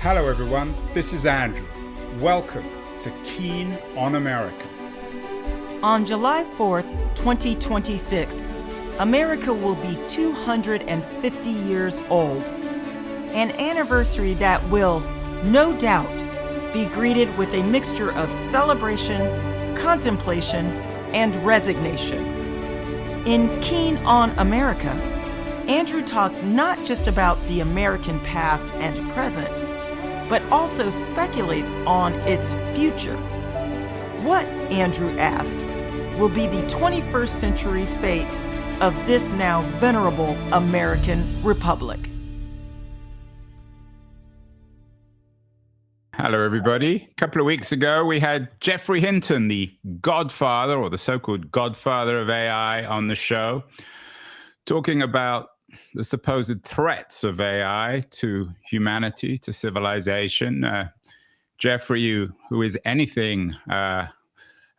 Hello everyone, this is Andrew. Welcome to Keen on America. On July 4th, 2026, America will be 250 years old, an anniversary that will, no doubt, be greeted with a mixture of celebration, contemplation, and resignation. In Keen on America, Andrew talks not just about the American past and present, but also speculates on its future. What, Andrew asks, will be the 21st century fate of this now venerable American republic? Hello everybody. A couple of weeks ago we had Geoffrey Hinton, the godfather or the so-called godfather of AI on the show, talking about the supposed threats of AI to humanity, to civilization. Geoffrey, who is anything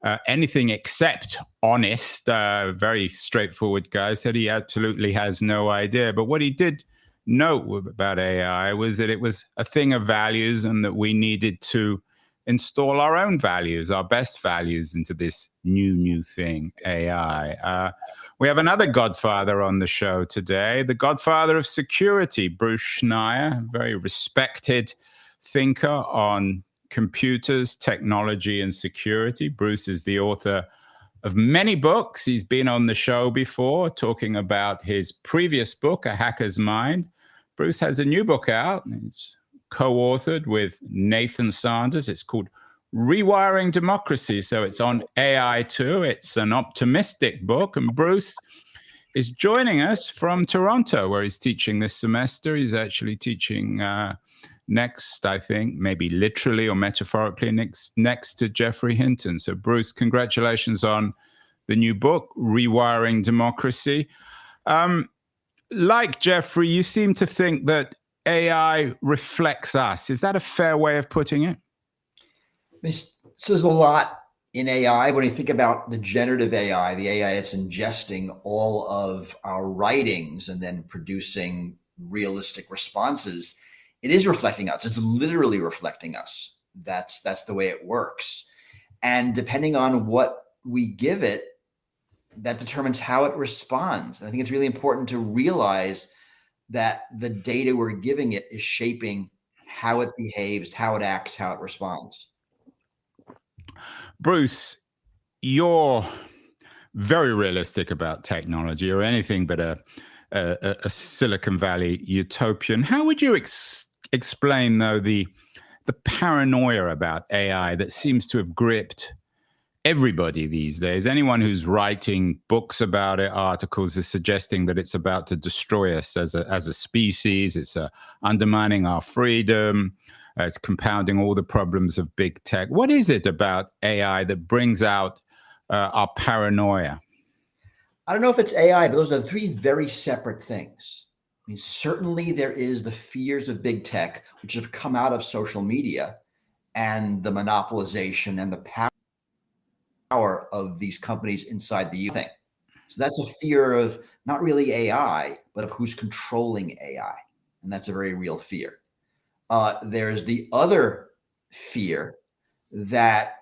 except honest, very straightforward guy, said he absolutely has no idea. But what he did note about AI was that it was a thing of values and that we needed to install our own values, our best values into this new thing, AI. We have another godfather on the show today, the godfather of security, Bruce Schneier, a very respected thinker on computers, technology, and security. Bruce is the author of many books. He's been on the show before talking about his previous book, A Hacker's Mind. Bruce has a new book out. It's co-authored with Nathan Sanders. It's called Rewiring Democracy. So it's on AI too. It's an optimistic book. And Bruce is joining us from Toronto, where he's teaching this semester. He's actually teaching next, I think, maybe literally or metaphorically next to Geoffrey Hinton. So Bruce, congratulations on the new book, Rewiring Democracy. Like Geoffrey, you seem to think that AI reflects us. Is that a fair way of putting it? This is a lot in AI. When you think about the generative AI, the AI that's ingesting all of our writings and then producing realistic responses, it is reflecting us. It's literally reflecting us. That's the way it works. And depending on what we give it, that determines how it responds. And I think it's really important to realize that the data we're giving it is shaping how it behaves, how it acts, how it responds. Bruce, you're very realistic about technology or anything but a Silicon Valley utopian. How would you explain, though, the paranoia about AI that seems to have gripped everybody these days? Anyone who's writing books about it, articles, is suggesting that it's about to destroy us as a species. It's undermining our freedom. It's compounding all the problems of big tech. What is it about AI that brings out our paranoia? I don't know if it's AI, but those are three very separate things. I mean, certainly there is the fears of big tech, which have come out of social media and the monopolization and the power of these companies inside the thing. So that's a fear of not really AI, but of who's controlling AI. And that's a very real fear. There's the other fear that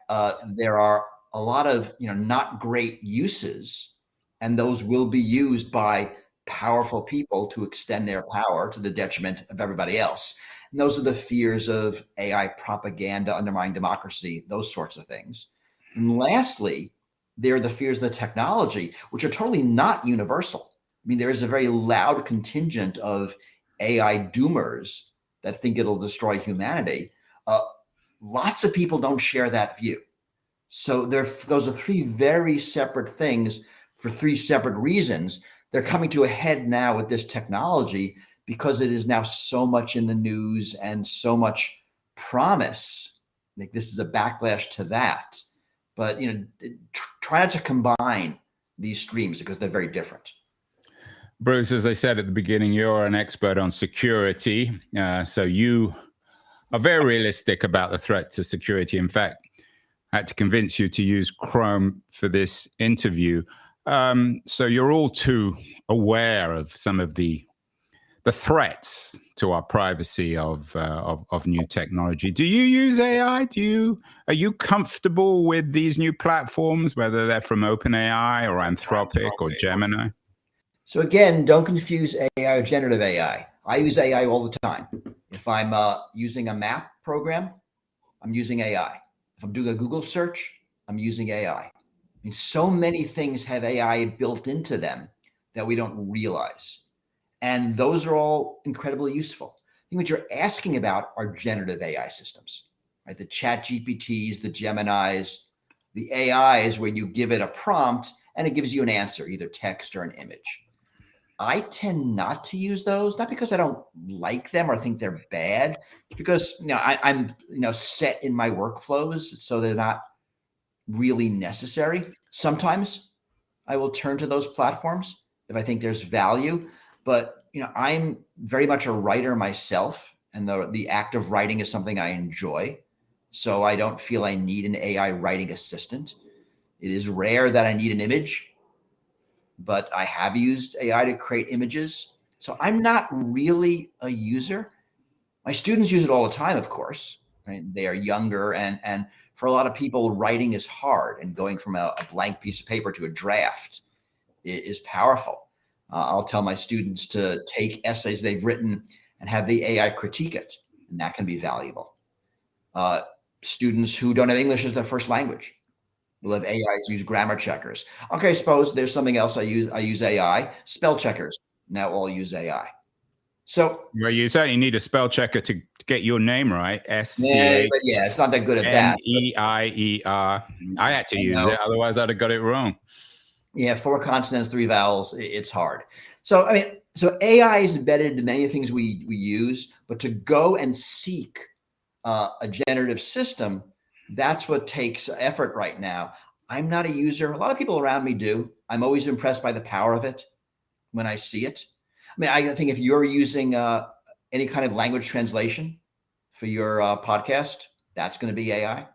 there are a lot of not great uses, and those will be used by powerful people to extend their power to the detriment of everybody else. And those are the fears of AI propaganda, undermining democracy, those sorts of things. And lastly, there are the fears of the technology, which are totally not universal. I mean, there is a very loud contingent of AI doomers that think it'll destroy humanity. Lots of people don't share that view. So those are three very separate things for three separate reasons. They're coming to a head now with this technology because it is now so much in the news and so much promise. Like this is a backlash to that. But try not to combine these streams because they're very different. Bruce, as I said at the beginning, you're an expert on security. So you are very realistic about the threat to security. In fact, I had to convince you to use Chrome for this interview. So you're all too aware of some of the the threats to our privacy of new technology. Do you use AI? Are you comfortable with these new platforms, whether they're from OpenAI or Anthropic or Gemini? So again, don't confuse AI or generative AI. I use AI all the time. If I'm using a map program, I'm using AI. If I'm doing a Google search, I'm using AI. I mean, so many things have AI built into them that we don't realize. And those are all incredibly useful. I think what you're asking about are generative AI systems, right? The ChatGPTs, the Geminis, the AIs where you give it a prompt and it gives you an answer, either text or an image. I tend not to use those, not because I don't like them or think they're bad, because I'm set in my workflows, so they're not really necessary. Sometimes I will turn to those platforms if I think there's value, but I'm very much a writer myself, and the act of writing is something I enjoy. So I don't feel I need an AI writing assistant. It is rare that I need an image, but I have used AI to create images. So I'm not really a user. My students use it all the time, of course. Right? They are younger, and for a lot of people, writing is hard, and going from a blank piece of paper to a draft is powerful. I'll tell my students to take essays they've written and have the AI critique it, and that can be valuable. Students who don't have English as their first language will have AIs use grammar checkers. Okay, suppose there's something else I use AI, spell checkers. Now all use AI. So well, you certainly need a spell checker to get your name right. yeah, but yeah, it's not that good at that. Schneier. I had to use it, otherwise I'd have got it wrong. Yeah, 4 consonants, 3 vowels. It's hard. So so AI is embedded in many things we use, but to go and seek a generative system, that's what takes effort right now. I'm not a user. A lot of people around me do. I'm always impressed by the power of it when I see it. I mean, I think if you're using any kind of language translation for your podcast, that's going to be AI.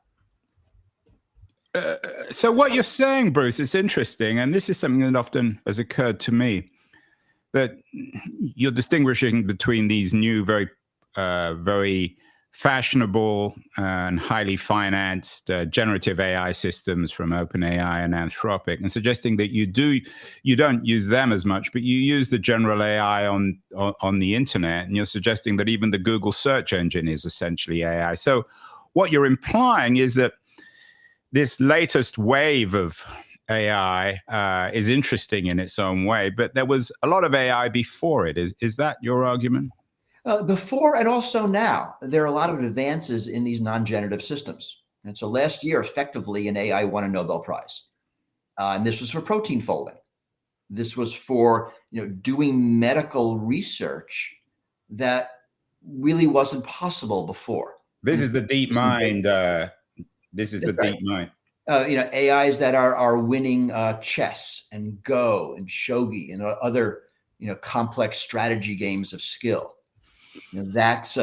So what you're saying, Bruce, is interesting. And this is something that often has occurred to me, that you're distinguishing between these new, very fashionable and highly financed generative AI systems from OpenAI and Anthropic, and suggesting that you don't use them as much, but you use the general AI on the internet, and you're suggesting that even the Google search engine is essentially AI. So what you're implying is that this latest wave of AI is interesting in its own way, but there was a lot of AI before it. Is that your argument? Before and also now, there are a lot of advances in these non-generative systems. And so last year, effectively, an AI won a Nobel Prize. And this was for protein folding. This was for doing medical research that really wasn't possible before. This is the deep mind. This is the deep mind. AIs that are winning chess and Go and shogi and other complex strategy games of skill. That's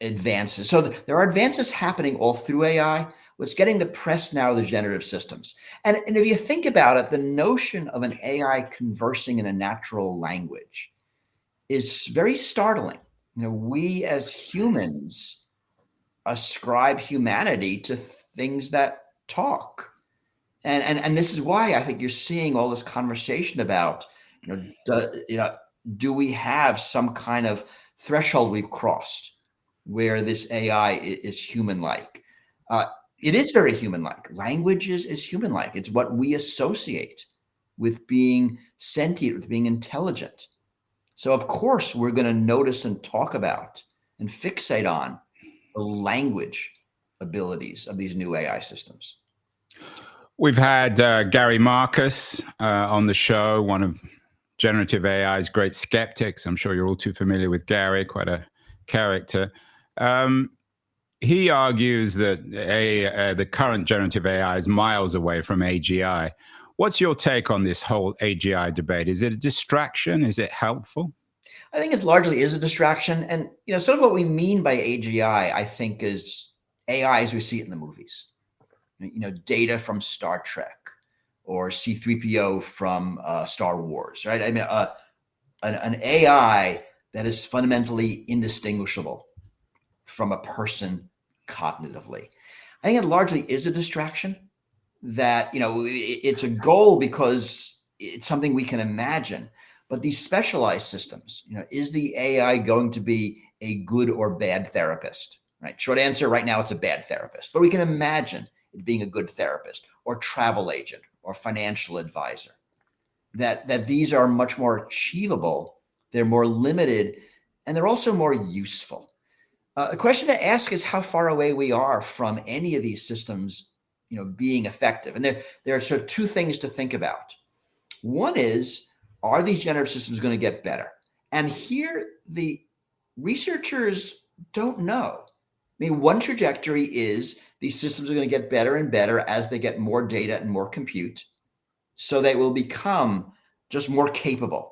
advances. So there are advances happening all through AI. What's getting the press now are the generative systems. And if you think about it, the notion of an AI conversing in a natural language is very startling. We as humans ascribe humanity to things that talk. And this is why I think you're seeing all this conversation about, do we have some kind of threshold we've crossed where this AI is human-like? It is very human-like. Language is human-like. It's what we associate with being sentient, with being intelligent. So of course, we're going to notice and talk about and fixate on the language abilities of these new AI systems. We've had Gary Marcus on the show, one of generative AI's great skeptics. I'm sure you're all too familiar with Gary, quite a character. He argues that the current generative AI is miles away from AGI. What's your take on this whole AGI debate? Is it a distraction? Is it helpful? I think it largely is a distraction. And, sort of what we mean by AGI, I think, is AI as we see it in the movies. Data from Star Trek or C-3PO from Star Wars, right? I mean, a an AI that is fundamentally indistinguishable from a person cognitively. I think it largely is a distraction that, it's a goal because it's something we can imagine. But these specialized systems, is the AI going to be a good or bad therapist? Right? Short answer, right now, it's a bad therapist. But we can imagine it being a good therapist or travel agent or financial advisor. That these are much more achievable, they're more limited, and they're also more useful. The question to ask is how far away we are from any of these systems, being effective. And there are sort of two things to think about. One is, are these generative systems going to get better? And here, the researchers don't know. I mean, one trajectory is these systems are going to get better and better as they get more data and more compute. So they will become just more capable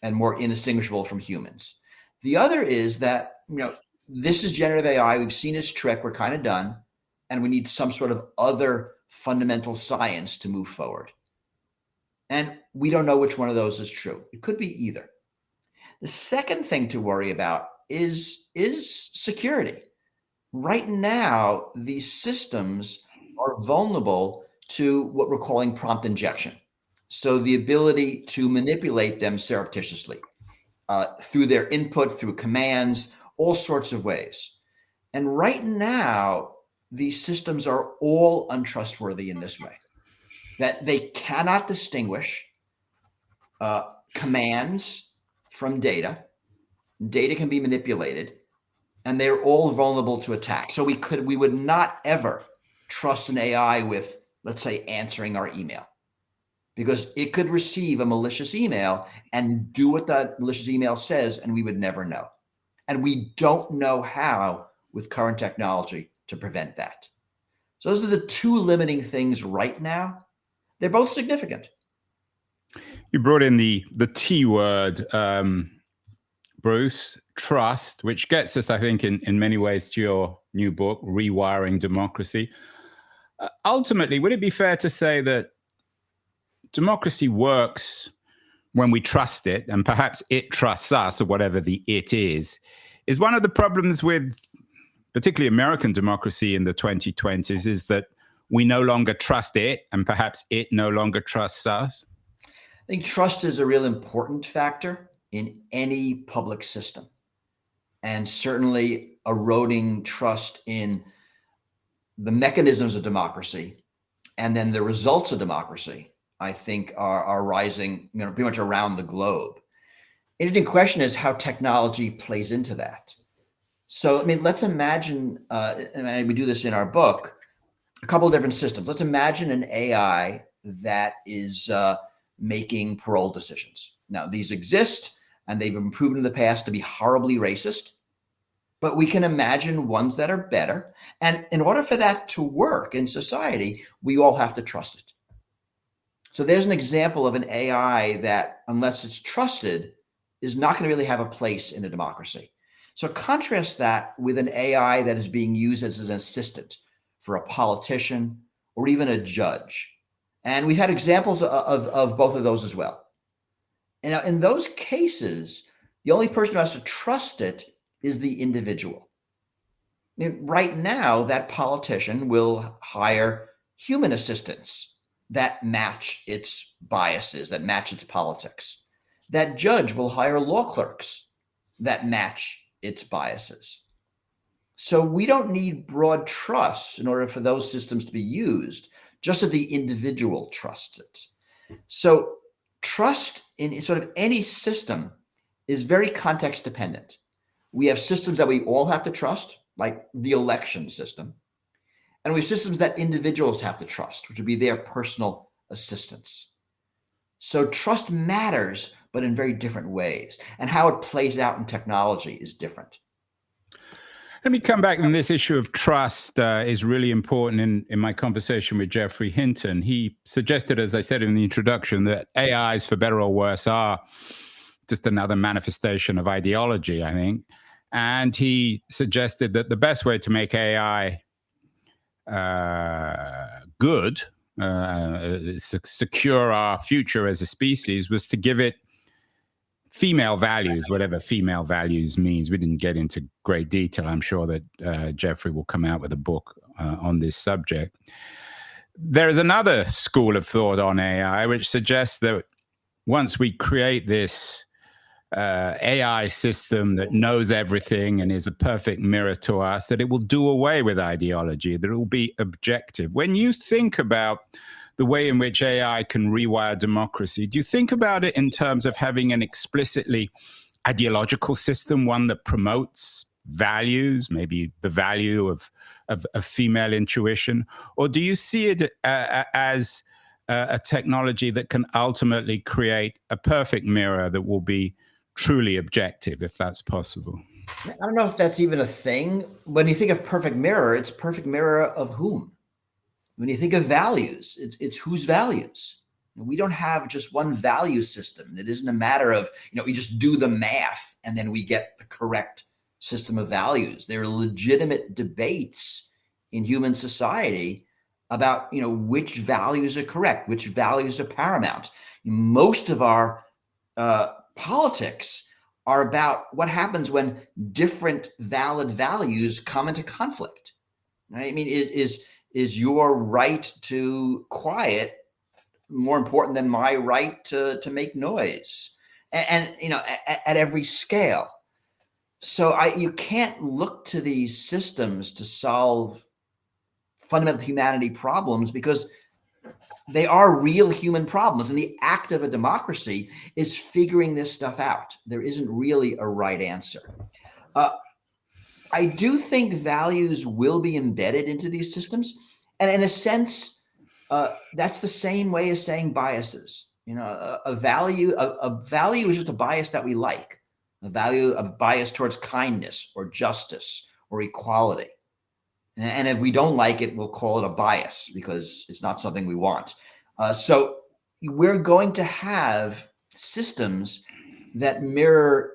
and more indistinguishable from humans. The other is that, this is generative AI. We've seen its trick. We're kind of done. And we need some sort of other fundamental science to move forward. And we don't know which one of those is true. It could be either. The second thing to worry about is security. Right now, these systems are vulnerable to what we're calling prompt injection. So the ability to manipulate them surreptitiously through their input, through commands, all sorts of ways. And right now, these systems are all untrustworthy in this way, that they cannot distinguish commands from data. Data can be manipulated, and they're all vulnerable to attack. So we would not ever trust an AI with, let's say, answering our email, because it could receive a malicious email and do what that malicious email says, and we would never know. And we don't know how, with current technology, to prevent that. So those are the two limiting things right now. They're both significant. You brought in the T word, Bruce, trust, which gets us, I think, in many ways to your new book, Rewiring Democracy. Ultimately, would it be fair to say that democracy works when we trust it, and perhaps it trusts us, or whatever the it is one of the problems with particularly American democracy in the 2020s, is that we no longer trust it, and perhaps it no longer trusts us? I think trust is a real important factor in any public system, and certainly eroding trust in the mechanisms of democracy and then the results of democracy, I think, are rising, pretty much around the globe. Interesting question is how technology plays into that. So, let's imagine, and we do this in our book, a couple of different systems. Let's imagine an AI that is making parole decisions. Now, these exist, and they've been proven in the past to be horribly racist, but we can imagine ones that are better. And in order for that to work in society, we all have to trust it. So there's an example of an AI that, unless it's trusted, is not going to really have a place in a democracy. So contrast that with an AI that is being used as an assistant for a politician or even a judge. And we've had examples of both of those as well. And in those cases, the only person who has to trust it is the individual. Right now, that politician will hire human assistants that match its biases, that match its politics. That judge will hire law clerks that match its biases. So we don't need broad trust in order for those systems to be used, just that the individual trusts it. So trust in sort of any system is very context dependent. We have systems that we all have to trust, like the election system. And we have systems that individuals have to trust, which would be their personal assistants. So trust matters, but in very different ways. And how it plays out in technology is different. Let me come back on this issue of trust is really important in my conversation with Jeffrey Hinton. He suggested, as I said in the introduction, that AIs, for better or worse, are just another manifestation of ideology, I think. And he suggested that the best way to make AI good, secure our future as a species, was to give it female values, whatever female values means. We didn't get into great detail. I'm sure that Jeffrey will come out with a book on this subject. There is another school of thought on AI which suggests that once we create this AI system that knows everything and is a perfect mirror to us, that it will do away with ideology, that it will be objective. When you think about the way in which AI can rewire democracy, do you think about it in terms of having an explicitly ideological system, one that promotes values, maybe the value of female intuition? Or do you see it as a technology that can ultimately create a perfect mirror that will be truly objective, if that's possible? I don't know if that's even a thing. When you think of perfect mirror, it's perfect mirror of whom? When you think of values, it's whose values? We don't have just one value system. It isn't a matter of, we just do the math and then we get the correct system of values. There are legitimate debates in human society about, which values are correct, which values are paramount. Most of our politics are about what happens when different valid values come into conflict. Right? I mean, is your right to quiet more important than my right to make noise? And at every scale. So you can't look to these systems to solve fundamental humanity problems, because they are real human problems. And the act of a democracy is figuring this stuff out. There isn't really a right answer. I do think values will be embedded into these systems. And in a sense, that's the same way as saying biases. A value is just a bias that we like. A bias towards kindness or justice or equality. And if we don't like it, we'll call it a bias because it's not something we want. So we're going to have systems that mirror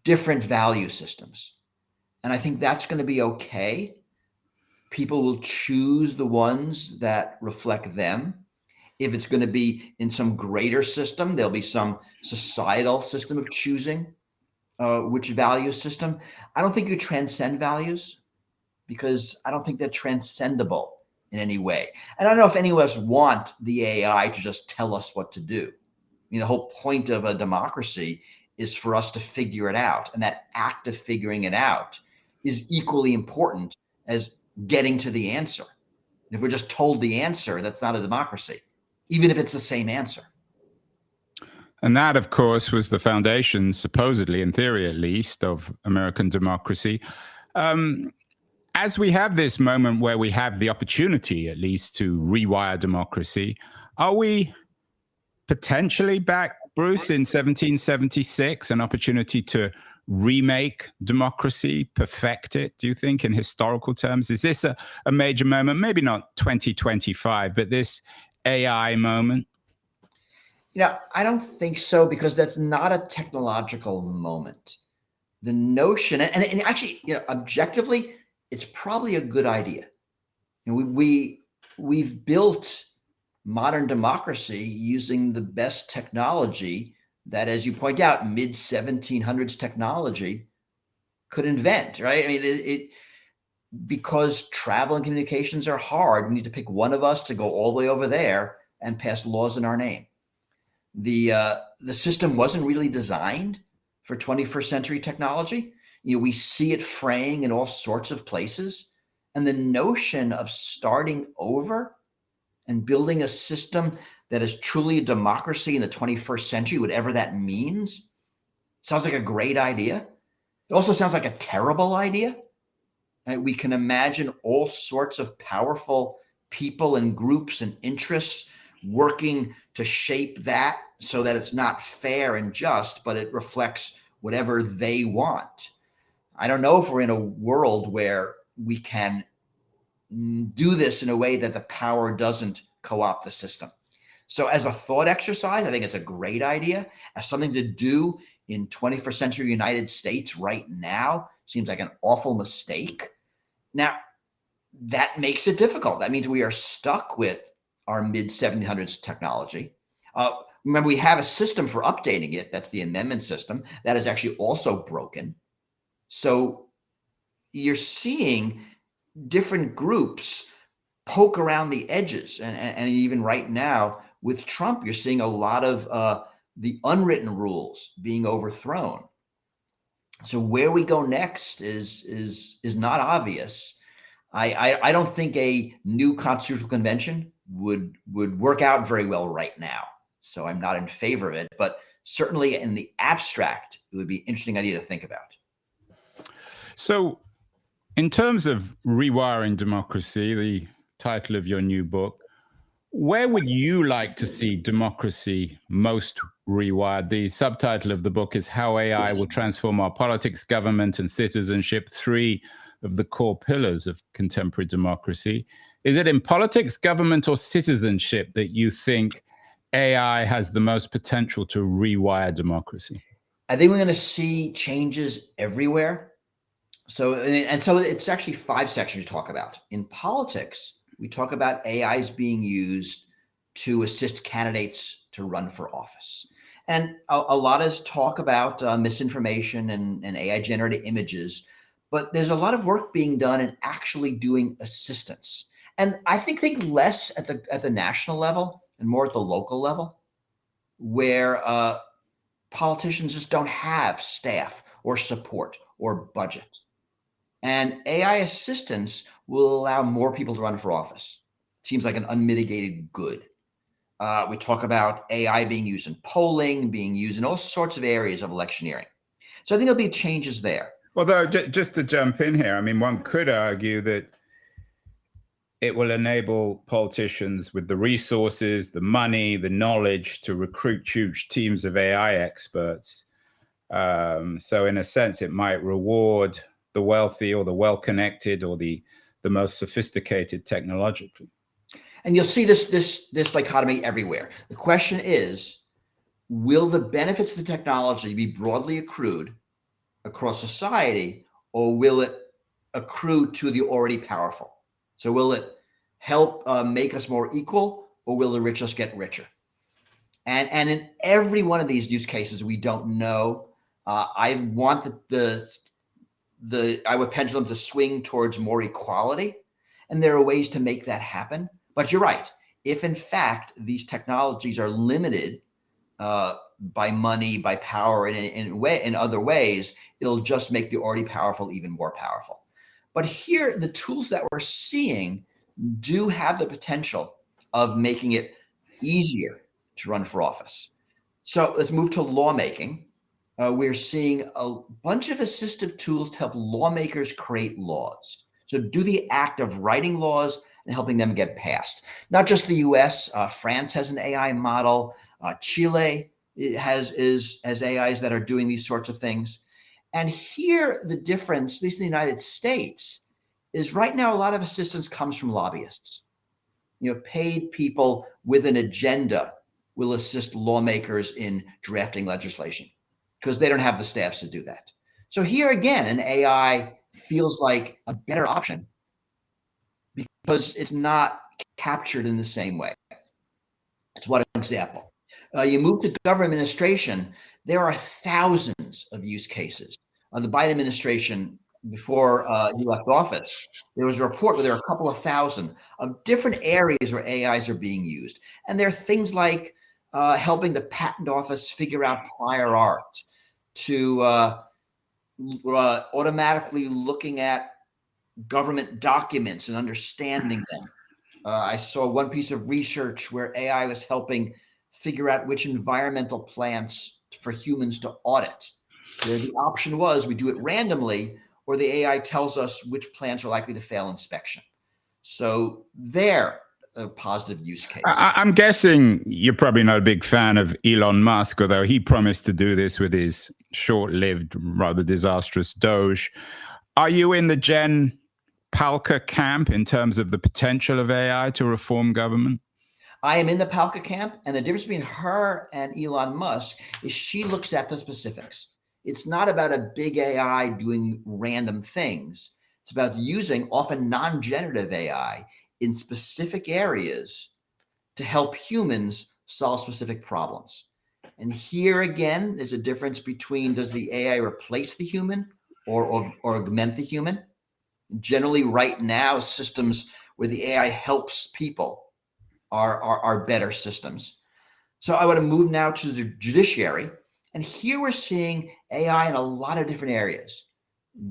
different value systems. And I think that's going to be okay. People will choose the ones that reflect them. If it's going to be in some greater system, there'll be some societal system of choosing which value system. I don't think you transcend values, because I don't think they're transcendable in any way. And I don't know if any of us want the AI to just tell us what to do. The whole point of a democracy is for us to figure it out. And that act of figuring it out is equally important as getting to the answer. If we're just told the answer, that's not a democracy, even if it's the same answer. And that, of course, was the foundation, supposedly, in theory at least, of American democracy. As we have this moment where we have the opportunity, at least, to rewire democracy, are we potentially back, Bruce, in 1776, an opportunity to remake democracy, perfect it, do you think, in historical terms? Is this a major moment? Maybe not 2025, but this AI moment? I don't think so, because that's not a technological moment. The notion, and actually, objectively, it's probably a good idea. We've built modern democracy using the best technology that, as you point out, mid 1700s technology could invent, right? I mean, because travel and communications are hard, we need to pick one of us to go all the way over there and pass laws in our name. The system wasn't really designed for 21st century technology. We see it fraying in all sorts of places. And the notion of starting over and building a system that is truly a democracy in the 21st century, whatever that means, sounds like a great idea. It also sounds like a terrible idea. Right? We can imagine all sorts of powerful people and groups and interests working to shape that so that it's not fair and just, but it reflects whatever they want. I don't know if we're in a world where we can do this in a way that the power doesn't co-opt the system. So as a thought exercise, I think it's a great idea. As something to do in 21st century United States right now, seems like an awful mistake. Now, that makes it difficult. That means we are stuck with our mid 1700s technology. Remember, we have a system for updating it. That's the amendment system. That is actually also broken. So you're seeing different groups poke around the edges. And even right now with Trump, you're seeing a lot of the unwritten rules being overthrown. So where we go next is not obvious. I don't think a new constitutional convention would work out very well right now. So I'm not in favor of it, but certainly in the abstract, it would be an interesting idea to think about. So in terms of rewiring democracy, the title of your new book, where would you like to see democracy most rewired? The subtitle of the book is How AI Will Transform Our Politics, Government, and Citizenship, three of the core pillars of contemporary democracy. Is it in politics, government, or citizenship that you think AI has the most potential to rewire democracy? I think we're going to see changes everywhere. So it's actually 5 sections to talk about. In politics, we talk about AIs being used to assist candidates to run for office. And a lot is talk about misinformation and AI generated images, but there's a lot of work being done in actually doing assistance. And I think less at the national level and more at the local level, where politicians just don't have staff or support or budget. And AI assistance will allow more people to run for office. It seems like an unmitigated good. We talk about AI being used in polling, being used in all sorts of areas of electioneering. So I think there'll be changes there. Although, just to jump in here, I mean, one could argue that it will enable politicians with the resources, the money, the knowledge to recruit huge teams of AI experts. So in a sense, it might reward the wealthy or the well-connected or the most sophisticated technologically. And you'll see this dichotomy everywhere. The question is, will the benefits of the technology be broadly accrued across society, or will it accrue to the already powerful? So will it help make us more equal, or will the rich just get richer? And in every one of these use cases, we don't know. I want I would pendulum to swing towards more equality, and there are ways to make that happen. But you're right. If in fact these technologies are limited by money, by power, in other ways, it'll just make the already powerful even more powerful. But here, the tools that we're seeing do have the potential of making it easier to run for office. So let's move to lawmaking. We're seeing a bunch of assistive tools to help lawmakers create laws. So do the act of writing laws and helping them get passed. Not just the US, France has an AI model. Chile has AIs that are doing these sorts of things. And here, the difference, at least in the United States, is right now a lot of assistance comes from lobbyists. Paid people with an agenda will assist lawmakers in drafting legislation because they don't have the staffs to do that. So here again, an AI feels like a better option because it's not captured in the same way. That's one example. You move to government administration, there are thousands of use cases. The Biden administration, before he left office, there was a report where there are a couple of thousand of different areas where AIs are being used. And there are things like helping the patent office figure out prior art, to automatically looking at government documents and understanding them. I saw one piece of research where AI was helping figure out which environmental plants for humans to audit. The option was we do it randomly, or the AI tells us which plants are likely to fail inspection. So they're a positive use case. I'm guessing you're probably not a big fan of Elon Musk, although he promised to do this with his short-lived, rather disastrous Doge. Are you in the Jen Palka camp in terms of the potential of AI to reform government? I am in the Palka camp, and the difference between her and Elon Musk is she looks at the specifics. It's not about a big AI doing random things. It's about using often non-generative AI in specific areas to help humans solve specific problems. And here again, there's a difference between, does the AI replace the human or augment the human? Generally, right now, systems where the AI helps people are better systems. So I want to move now to the judiciary. And here we're seeing AI in a lot of different areas.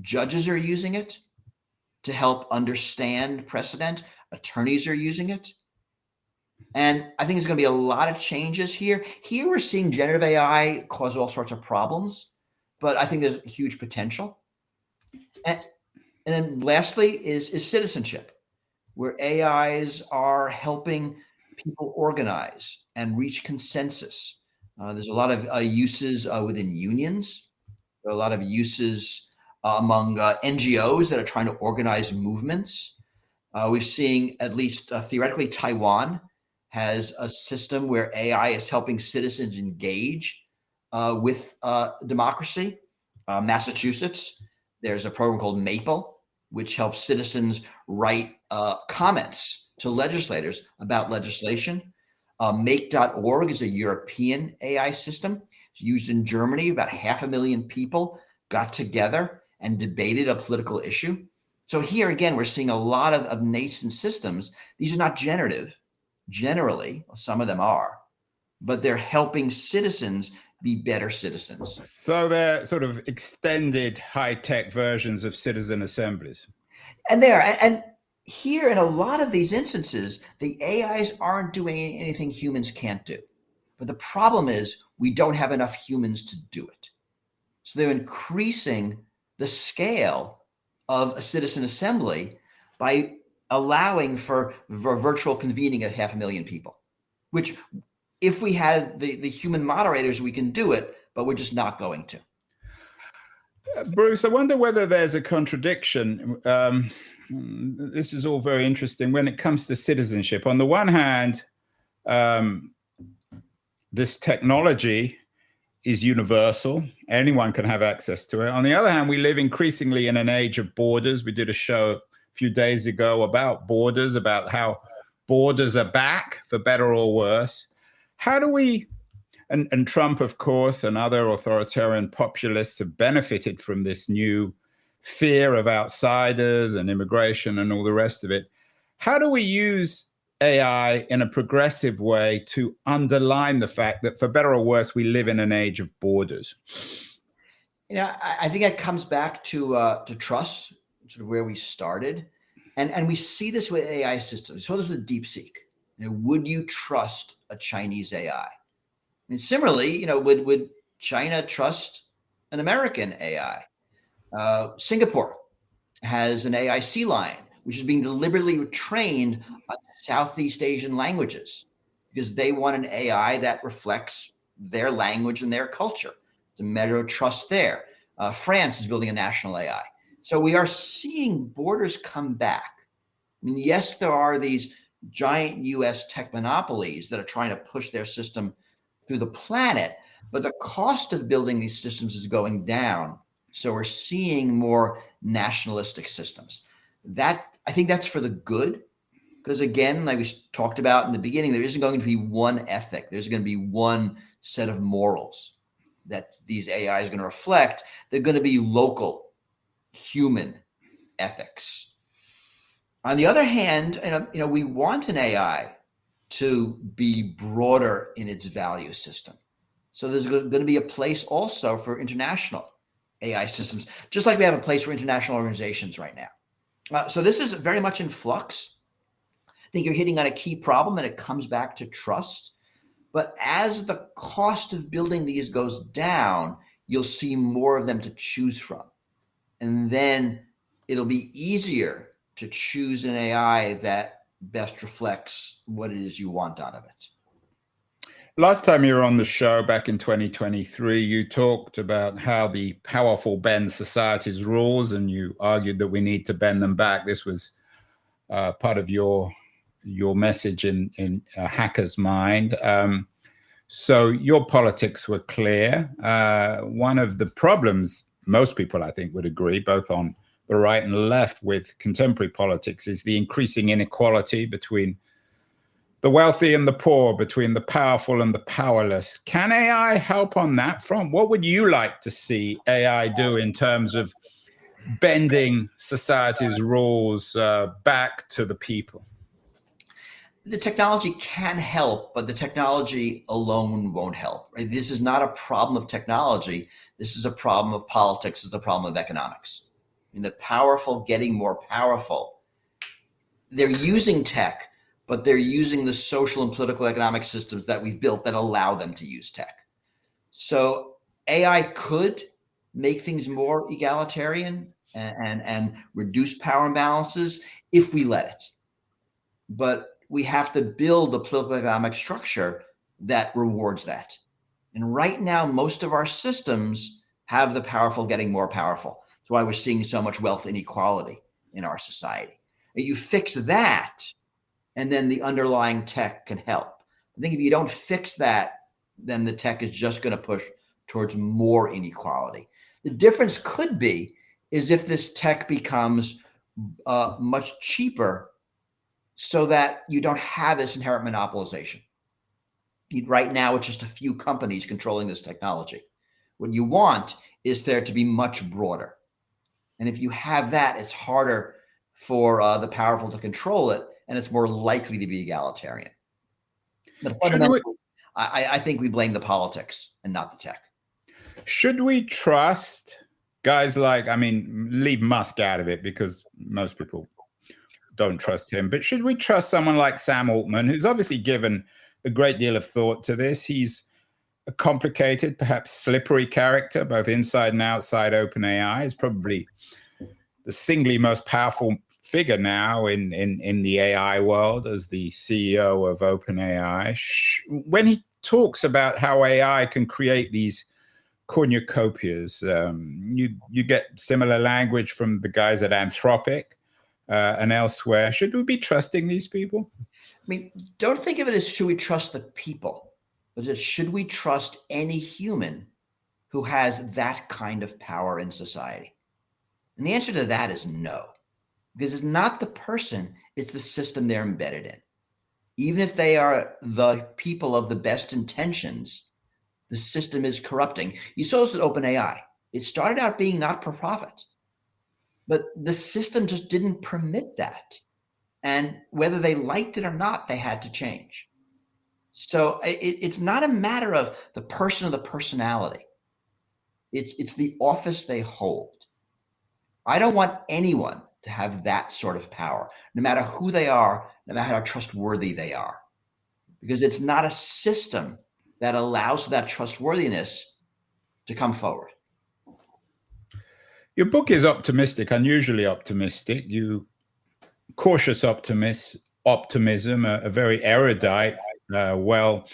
Judges are using it to help understand precedent. Attorneys are using it. And I think there's going to be a lot of changes here. Here we're seeing generative AI cause all sorts of problems, but I think there's huge potential. And then lastly is citizenship, where AIs are helping people organize and reach consensus. There's a lot of uses within unions. There are a lot of uses among NGOs that are trying to organize movements. We're seeing, at least theoretically, Taiwan has a system where AI is helping citizens engage with democracy. Massachusetts, there's a program called MAPLE, which helps citizens write comments to legislators about legislation. Make.org is a European AI system. It's used in Germany. About 500,000 people got together and debated a political issue. So here again, we're seeing a lot of nascent systems. These are not generative, generally. Some of them are, but they're helping citizens be better citizens. So they're sort of extended high-tech versions of citizen assemblies. And and here in a lot of these instances, the AIs aren't doing anything humans can't do. But the problem is we don't have enough humans to do it. So they're increasing the scale of a citizen assembly by allowing for virtual convening of 500,000 people, which if we had the human moderators, we can do it, but we're just not going to. Bruce, I wonder whether there's a contradiction. This is all very interesting when it comes to citizenship. On the one hand, this technology is universal. Anyone can have access to it. On the other hand, we live increasingly in an age of borders. We did a show a few days ago about borders, about how borders are back, for better or worse. How do we, and Trump, of course, and other authoritarian populists have benefited from this new fear of outsiders and immigration and all the rest of it. How do we use AI in a progressive way to underline the fact that, for better or worse, we live in an age of borders? You know, I think that comes back to trust, sort of where we started, and we see this with AI systems. We saw this with DeepSeek. You know, would you trust a Chinese AI? I mean, similarly, you know, would China trust an American AI? Singapore has an AI sea lion, which is being deliberately trained on Southeast Asian languages because they want an AI that reflects their language and their culture. It's a measure of trust there. France is building a national AI. So we are seeing borders come back. I mean, yes, there are these giant US tech monopolies that are trying to push their system through the planet, but the cost of building these systems is going down. So we're seeing more nationalistic systems. That, I think that's for the good, because again, like we talked about in the beginning, there isn't going to be one ethic. There's going to be one set of morals that these AIs are going to reflect. They're going to be local human ethics. On the other hand, you know, we want an AI to be broader in its value system. So there's going to be a place also for international AI systems, just like we have a place for international organizations right now. So this is very much in flux. I think you're hitting on a key problem, and it comes back to trust. But as the cost of building these goes down, you'll see more of them to choose from. And then it'll be easier to choose an AI that best reflects what it is you want out of it. Last time you were on the show back in 2023, you talked about how the powerful bend society's rules, and you argued that we need to bend them back. This was part of your message in a hacker's mind. So your politics were clear. One of the problems, most people I think would agree, both on the right and left, with contemporary politics is the increasing inequality between the wealthy and the poor, between the powerful and the powerless. Can AI help on that front? What would you like to see AI do in terms of bending society's rules back to the people? The technology can help, but the technology alone won't help. Right? This is not a problem of technology. This is a problem of politics. It's a problem of economics. The powerful getting more powerful. They're using tech, but they're using the social and political economic systems that we've built that allow them to use tech. So AI could make things more egalitarian and reduce power imbalances if we let it. But we have to build a political economic structure that rewards that. And right now, most of our systems have the powerful getting more powerful. That's why we're seeing so much wealth inequality in our society. And you fix that, and then the underlying tech can help. I think if you don't fix that, then the tech is just going to push towards more inequality. The difference could be is if this tech becomes much cheaper so that you don't have this inherent monopolization. Right now, it's just a few companies controlling this technology. What you want is there to be much broader. And if you have that, it's harder for the powerful to control it, and it's more likely to be egalitarian. But fundamentally, I think we blame the politics and not the tech. Should we trust guys like, I mean, leave Musk out of it because most people don't trust him, but should we trust someone like Sam Altman, who's obviously given a great deal of thought to this? He's a complicated, perhaps slippery character, both inside and outside OpenAI. He's probably the singly most powerful figure now in the AI world as the CEO of OpenAI. When he talks about how AI can create these cornucopias, you get similar language from the guys at Anthropic and elsewhere. Should we be trusting these people? I mean, don't think of it as should we trust the people, but just should we trust any human who has that kind of power in society? And the answer to that is no, because it's not the person, it's the system they're embedded in. Even if they are the people of the best intentions, the system is corrupting. You saw this with OpenAI. It started out being not for profit, but the system just didn't permit that. And whether they liked it or not, they had to change. So it's not a matter of the person or the personality. It's the office they hold. I don't want anyone to have that sort of power, no matter who they are, no matter how trustworthy they are, because it's not a system that allows that trustworthiness to come forward. Your book is optimistic, unusually optimistic. You cautious optimism, a very erudite, well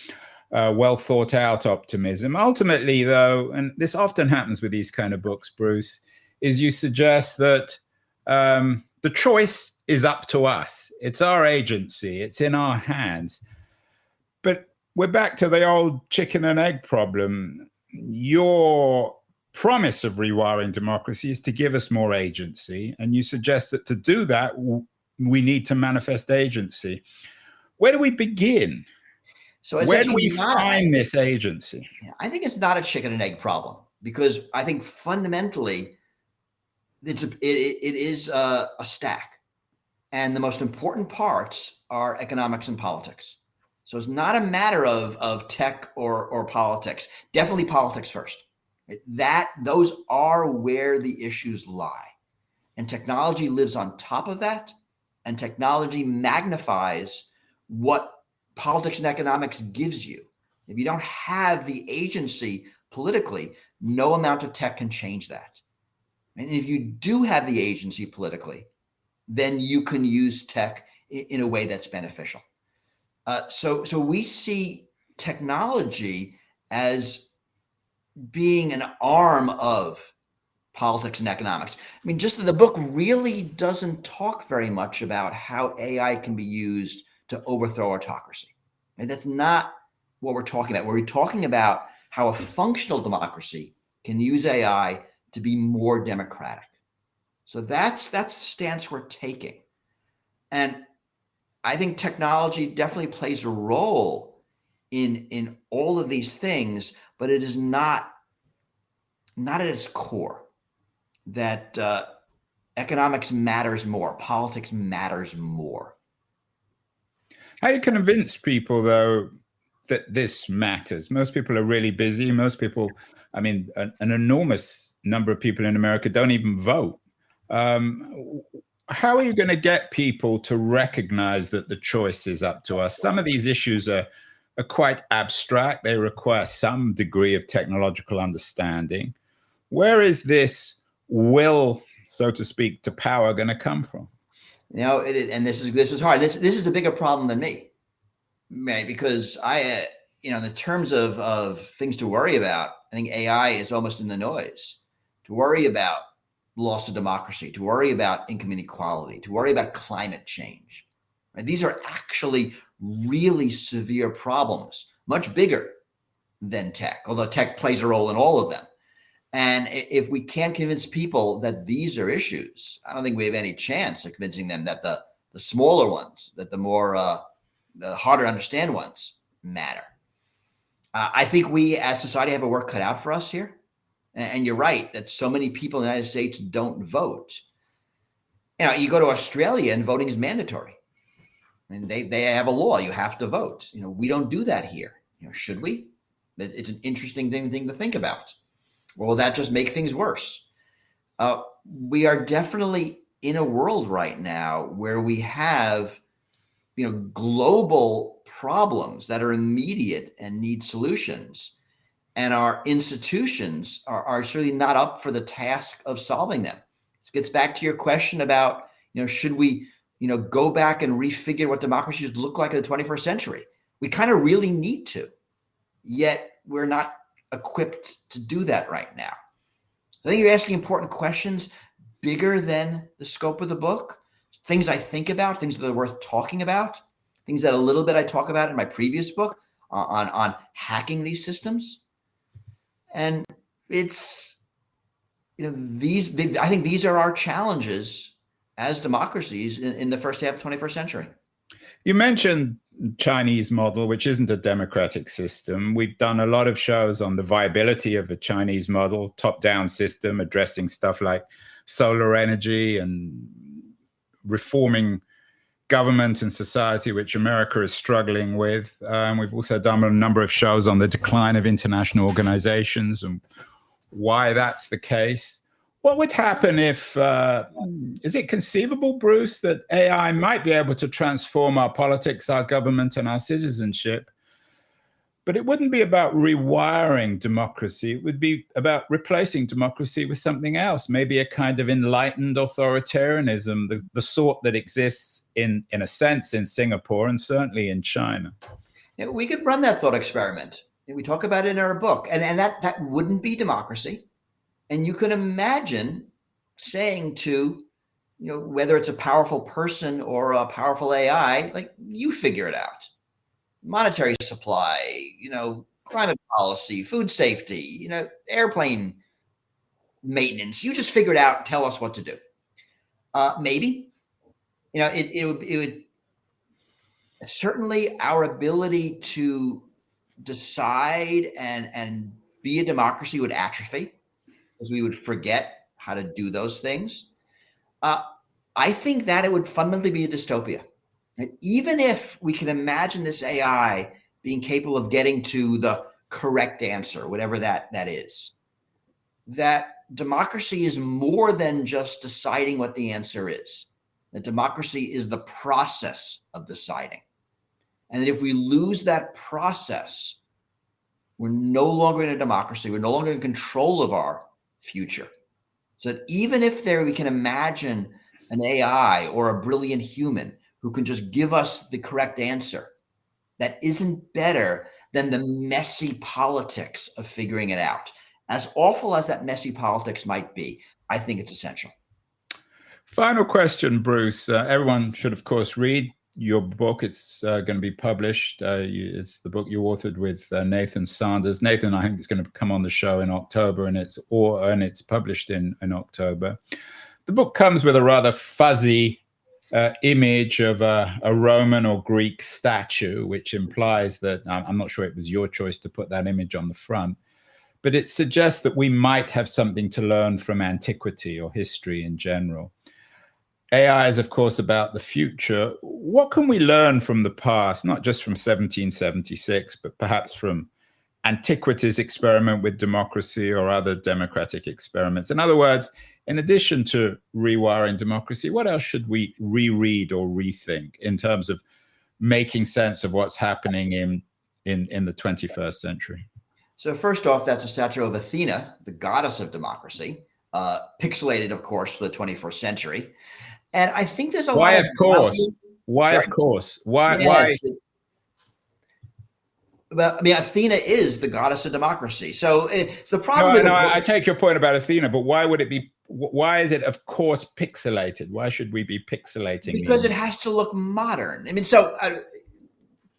thought out optimism. Ultimately, though, and this often happens with these kind of books, Bruce, is you suggest that the choice is up to us. It's our agency. It's in our hands. But we're back to the old chicken and egg problem. Your promise of rewiring democracy is to give us more agency. And you suggest that to do that, we need to manifest agency. Where do we begin? So where do we find this agency? I think it's not a chicken and egg problem, because I think fundamentally it is a stack. And the most important parts are economics and politics. So it's not a matter of tech or politics. Definitely politics first. Those are where the issues lie. And technology lives on top of that. And technology magnifies what politics and economics gives you. If you don't have the agency politically, no amount of tech can change that. And if you do have the agency politically, then you can use tech in a way that's beneficial. So we see technology as being an arm of politics and economics. I mean, just the book really doesn't talk very much about how AI can be used to overthrow autocracy. And that's not what we're talking about. We're talking about how a functional democracy can use AI to be more democratic. So that's the stance we're taking. And I think technology definitely plays a role in all of these things, but it is not at its core that economics matters more, politics matters more. How do you convince people, though, that this matters? Most people are really busy. Most people, I mean, an enormous number of people in America don't even vote. How are you going to get people to recognize that the choice is up to us? Some of these issues are quite abstract. They require some degree of technological understanding. Where is this will, so to speak, to power going to come from? And this is hard. This is a bigger problem than me, right? Because in the terms of things to worry about, I think AI is almost in the noise. To worry about loss of democracy, to worry about income inequality, to worry about climate change. Right? These are actually really severe problems, much bigger than tech, although tech plays a role in all of them. And if we can't convince people that these are issues, I don't think we have any chance of convincing them that the smaller ones, that the more the harder to understand ones matter. I think we as society have a work cut out for us here. And you're right that so many people in the United States don't vote. You go to Australia and voting is mandatory. I mean, they have a law, you have to vote. We don't do that here. Should we? It's an interesting thing to think about. Or will that just make things worse? We are definitely in a world right now where we have, global problems that are immediate and need solutions. And our institutions are certainly not up for the task of solving them. This gets back to your question about, should we, go back and refigure what democracy should look like in the 21st century? We kind of really need to, yet we're not equipped to do that right now. I think you're asking important questions bigger than the scope of the book, things I think about, things that are worth talking about, things that a little bit I talk about in my previous book on hacking these systems. And it's, I think these are our challenges as democracies in the first half of the 21st century. You mentioned Chinese model, which isn't a democratic system. We've done a lot of shows on the viability of a Chinese model, top-down system, addressing stuff like solar energy and reforming government and society, which America is struggling with. We've also done a number of shows on the decline of international organizations and why that's the case. What would happen if, is it conceivable, Bruce, that AI might be able to transform our politics, our government, and our citizenship? But it wouldn't be about rewiring democracy. It would be about replacing democracy with something else, maybe a kind of enlightened authoritarianism, the sort that exists in a sense in Singapore and certainly in China. We could run that thought experiment. We talk about it in our book, and that wouldn't be democracy. And you can imagine saying to, whether it's a powerful person or a powerful AI, like, you figure it out. Monetary supply, climate policy, food safety, airplane maintenance. You just figure it out and tell us what to do. Maybe, it would certainly our ability to decide and be a democracy would atrophy, because we would forget how to do those things. I think that it would fundamentally be a dystopia. And even if we can imagine this AI being capable of getting to the correct answer, whatever that is, that democracy is more than just deciding what the answer is. That democracy is the process of deciding. And that if we lose that process, we're no longer in a democracy. We're no longer in control of our future. So that even if we can imagine an AI or a brilliant human who can just give us the correct answer, that isn't better than the messy politics of figuring it out. As awful as that messy politics might be, I think it's essential. Final question, Bruce. Everyone should, of course, read your book. It's going to be published. It's the book you authored with Nathan Sanders. Nathan, I think, is going to come on the show in October, and it's published in October. The book comes with a rather fuzzy image of a Roman or Greek statue, which implies that I'm not sure it was your choice to put that image on the front, but it suggests that we might have something to learn from antiquity or history in general. AI is, of course, about the future. What can we learn from the past, not just from 1776, but perhaps from antiquity's experiment with democracy or other democratic experiments? In other words, in addition to rewiring democracy, what else should we reread or rethink in terms of making sense of what's happening in the 21st century? So first off, that's a statue of Athena, the goddess of democracy, pixelated, of course, for the 21st century. And I think there's a lot of course. Why, Sorry? of course? Why? Yes. Well, I mean, Athena is the goddess of democracy. So it's the problem. No, I take your point about Athena, but why would it be? Why is it, of course, pixelated? Why should we be pixelating? Because it has to look modern. I mean, so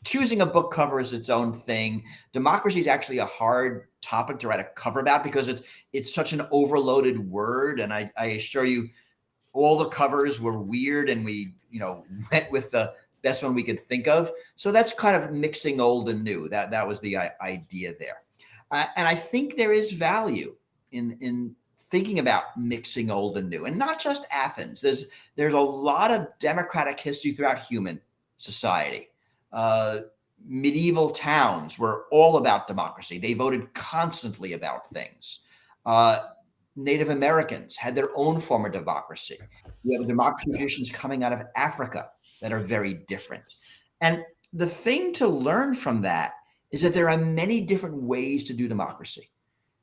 choosing a book cover is its own thing. Democracy is actually a hard topic to write a cover about because it's such an overloaded word. And I assure you, all the covers were weird, and we went with the best one we could think of. So that's kind of mixing old and new. That was the idea there. And I think there is value in thinking about mixing old and new, and not just Athens. There's a lot of democratic history throughout human society. Medieval towns were all about democracy. They voted constantly about things. Native Americans had their own form of democracy. You have democracy traditions coming out of Africa that are very different. And the thing to learn from that is that there are many different ways to do democracy.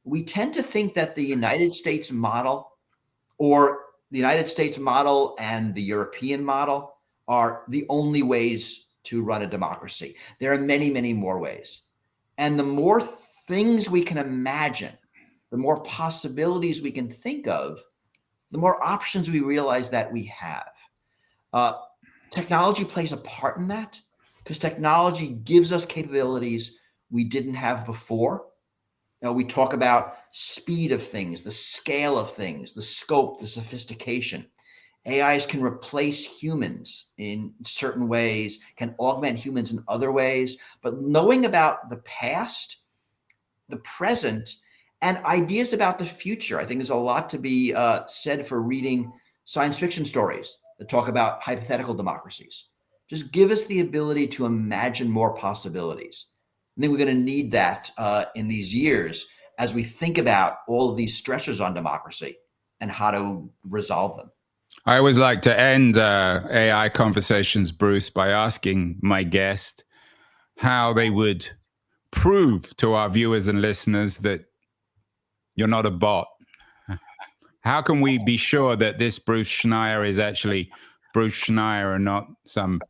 We tend to think that the United States model or the United States model and the European model are the only ways to run a democracy. There are many, many more ways. And the more things we can imagine, the more possibilities we can think of, the more options we realize that we have. Technology plays a part in that because technology gives us capabilities we didn't have before. We talk about speed of things, the scale of things, the scope, the sophistication. AIs can replace humans in certain ways, can augment humans in other ways, but knowing about the past, the present, and ideas about the future. I think there's a lot to be said for reading science fiction stories that talk about hypothetical democracies. Just give us the ability to imagine more possibilities. I think we're going to need that in these years as we think about all of these stressors on democracy and how to resolve them. I always like to end AI conversations, Bruce, by asking my guest how they would prove to our viewers and listeners that you're not a bot. How can we be sure that this Bruce Schneier is actually Bruce Schneier and not some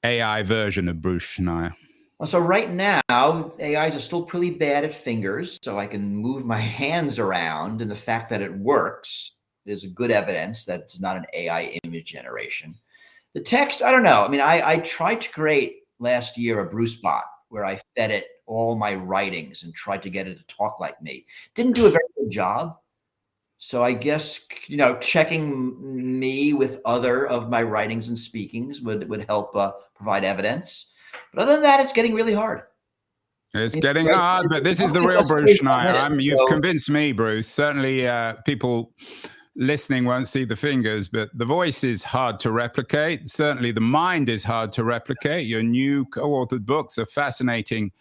AI version of Bruce Schneier? Well, so right now, AIs are still pretty bad at fingers, so I can move my hands around, and the fact that it works is good evidence that it's not an AI image generation. The text, I don't know. I mean, I tried to create last year a Bruce bot where I fed it all my writings and tried to get it to talk like me. Didn't do a very good job. So I guess, checking me with other of my writings and speakings would help provide evidence. But other than that, it's getting really hard. It's getting hard, but this is the real Bruce Schneier. You've convinced me, Bruce. Certainly people listening won't see the fingers, but the voice is hard to replicate. Certainly the mind is hard to replicate. Your new co-authored books are fascinating.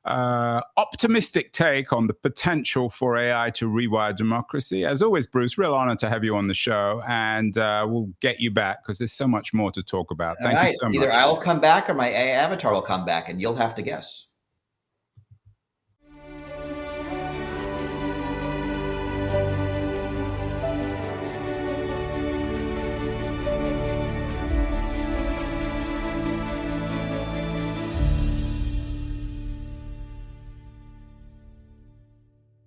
Optimistic take on the potential for AI to rewire democracy. As always, Bruce, real honor to have you on the show, and we'll get you back because there's so much more to talk about. Thank you so much. Either I'll come back or my AI avatar will come back, and you'll have to guess.